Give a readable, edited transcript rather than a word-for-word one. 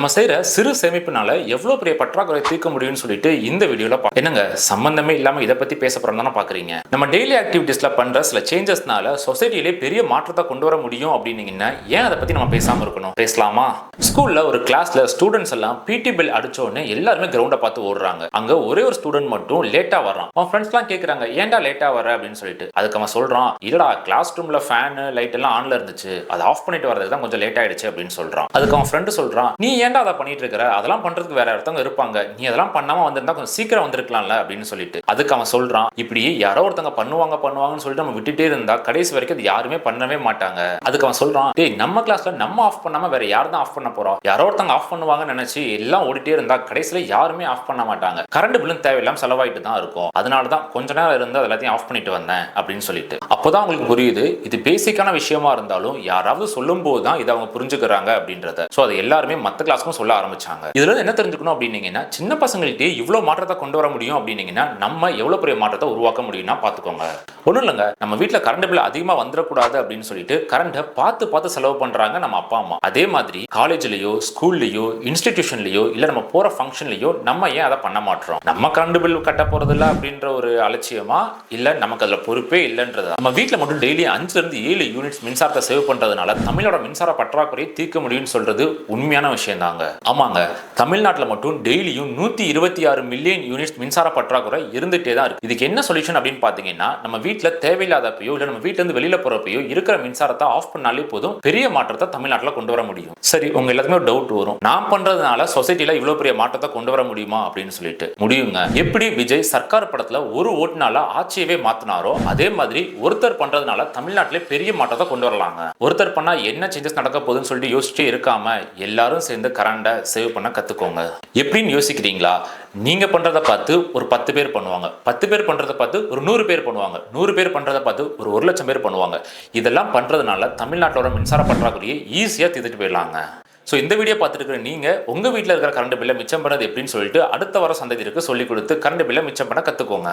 நம்ம செய்யற சிறு சேமிப்புனால எவ்வளவு பெரிய பற்றாக்குறை தீர்க்க முடியும்னு சொல்லிட்டு இந்த வீடியோல என்னங்க சம்பந்தமே இல்லாம இதை பத்தி பேச போறோம் பாக்குறீங்க. நம்ம டெய்லி ஆக்டிவிட்டிஸ்ல பண்ற சில சேஞ்சஸ்னால சொசைட்டிலே பெரிய மாற்றத்தை கொண்டு வர முடியும் அப்படின்னீங்கன்னா ஏன் அதை பத்தி நம்ம பேசாம இருக்கணும்? பேசலாமா? ஸ்கூல்ல ஒரு கிளாஸ்ல ஸ்டூடெண்ட்ஸ் எல்லாம் பிடி பெல் அடிச்ச உடனே எல்லாருமே கிரவுண்ட பார்த்து ஓடுறாங்க. அங்க ஒரே ஒரு ஸ்டூடெண்ட் மட்டும் லேட்டா வர்றான். அவன் ஃப்ரெண்ட்ஸ் எல்லாம் கேக்குறாங்க, ஏன்டா லேட்டா வர அப்படின்னு சொல்லிட்டு. அதுக்கு அவன் சொல்றான், இல்லடா கிளாஸ் ரூம்ல ஃபேன் லைட் எல்லாம் ஆன்ல இருந்துச்சு, அதை ஆஃப் பண்ணிட்டு வரதுக்கு தான் கொஞ்சம் லேட் ஆயிடுச்சு அப்படின்னு சொல்றான். அதுக்கு அவன் ஃப்ரெண்டு சொல்றான், நீ ஏன்டா அதை பண்ணிட்டு இருக்கிற, அதெல்லாம் பண்றதுக்கு வேற ஒருத்தவங்க இருப்பாங்க, நீ அதெல்லாம் பண்ணாம வந்திருந்தா கொஞ்சம் சீக்கிரம் வந்திருக்கலாம்ல அப்படின்னு சொல்லிட்டு. அதுக்கு அவன் சொல்றான், இப்படி யாரோ ஒருத்தவங்க பண்ணுவாங்கன்னு சொல்லிட்டு நம்ம விட்டுட்டே இருந்தா கடைசி வரைக்கும் அது யாருமே பண்ணவே மாட்டாங்க. அதுக்கு அவன் சொல்றான், டேய் நம்ம கிளாஸ்ல நம்ம ஆஃப் பண்ணாம வேற யார் தான் ஆஃப் பண்ண போறோம், யாரோ ஒருத்தவங்க ஆஃப் பண்ணுவாங்கன்னு நினைச்சு எல்லாம் ஓடிட்டே இருந்தா கடைசியில யாருமே ஆஃப் பண்ண மாட்டாங்க, கரண்ட் பில்லும் தேவையில்லாம செலவாயிட்டு தான் இருக்கும், அதனாலதான் கொஞ்ச நேரம் இருந்து எல்லாத்தையும் ஆஃப் பண்ணிட்டு வந்தேன் அப்படின்னு சொல்லிட்டு. அப்போதான் உங்களுக்கு புரியுது, இது பேசிக்கான விஷயமா இருந்தாலும் யாராவது சொல்லும் போது தான் இதை அவங்க புரிஞ்சுக்கிறாங்க அப்படின்றத. சோ அது எல்லாருமே மத்த கிளாஸ்க்கும் சொல்ல ஆரம்பிச்சாங்க. இதுல என்ன தெரிஞ்சுக்கணும் அப்படின்னீங்கன்னா, சின்ன பசங்கள்கிட்ட இவ்வளவு மாற்றத்தை கொண்டு வர முடியும் அப்படின்னீங்கன்னா நம்ம எவ்வளவு பெரிய மாற்றத்தை உருவாக்க முடியும்னா பாத்துக்கோங்க. ஒண்ணும் இல்லைங்க, நம்ம வீட்டுல கரண்ட் பில் அதிகமா வந்துடக்கூடாது அப்படின்னு சொல்லிட்டு கரண்ட்டை பார்த்து செலவு பண்றாங்க நம்ம அப்பா அம்மா. அதே மாதிரி காலேஜ்லயோ ஸ்கூல்லயோ இன்ஸ்டிடியூஷன்லயோ இல்ல நம்ம போற ஃபங்க்ஷன்லயோ நம்ம ஏன் அதை பண்ண மாட்டோம்? நம்ம கரண்ட் பில் கட்ட போறது இல்ல அப்படின்ற ஒரு அலட்சியமா, இல்ல நமக்கு அதுல பொறுப்பே இல்லைன்றதா? நம்ம வீட்டுல மட்டும் டெய்லி 5 to 7 யூனிட்ஸ் மின்சாரத்தை சேவ் பண்றதுனால தமிழோட மின்சார பற்றாக்குறையை தீர்க்க முடியும்னு சொல்றது உண்மையான விஷயம் தாங்க. ஆமாங்க, தமிழ்நாட்டில் மட்டும் டெய்லியும் 126 மில்லியன் யூனிட்ஸ் மின்சார பற்றாக்குறை இருந்துட்டே தான் இருக்கு. இதுக்கு என்ன சொல்யூஷன் அப்படின்னு பாத்தீங்கன்னா, நம்ம வீட்டுல தேவையில்லாதப்பையோ இல்ல நம்ம வீட்டுல இருந்து வெளியில போறப்பையோ இருக்கிற மின்சாரத்தை ஆஃப் பண்ணாலே போதும், பெரிய மாற்றத்தை தமிழ்நாட்டில் கொண்டு வர முடியும். சரி, உங்க எல்லாத்துக்குமே ஒரு டவுட் வரும், நான் பண்றதுனால சொசைட்டில இவ்வளவு பெரிய மாற்றத்தை கொண்டு வர முடியுமா அப்படின்னு சொல்லிட்டு. முடியுங்க. எப்படி விஜய் சர்க்கார் படத்துல ஒரு ஓட்டுனால ஆட்சியவே மாத்தினாரோ அதே மாதிரி ஒருத்தர் பண்றதுனால தமிழ்நாட்டிலே பெரிய மாற்றத்தை கொண்டு வரலாங்க. ஒருத்தர் பண்ணா என்ன சேஞ்சஸ் நடக்க போகுதுன்னு சொல்லிட்டு யோசிச்சே இருக்காம எல்லாரும் சேர்ந்து கரண்டை சேவ் பண்ண கத்துக்கோங்க. எப்படின்னு யோசிக்கிறீங்களா? நீங்க பண்றதை பார்த்து ஒரு 10 பேர் பண்ணுவாங்க, 10 பேர் பண்றதை பார்த்து ஒரு 100 பேர் பண்ணுவாங்க, 100 பேர் பண்றதை பார்த்து ஒரு 1 லட்சம் பேர் பண்ணுவாங்க. இதெல்லாம் பண்றதுனால தமிழ்நாட்டோட மின்சார பற்றாக்குறையை ஈஸியா தீர்த்துட்டு போயிடலாங்க. ஸோ இந்த வீடியோ பார்த்துட்டு இருக்கிற நீங்க உங்க வீட்டில் இருக்கிற கரண்ட் பில்லை மிச்சம் பண்ணது எப்படின்னு சொல்லிட்டு அடுத்த வர சந்ததிக்கு சொல்லிக் கொடுத்து கரண்ட் பில்லை மிச்சம் பண்ண கத்துக்கோங்க.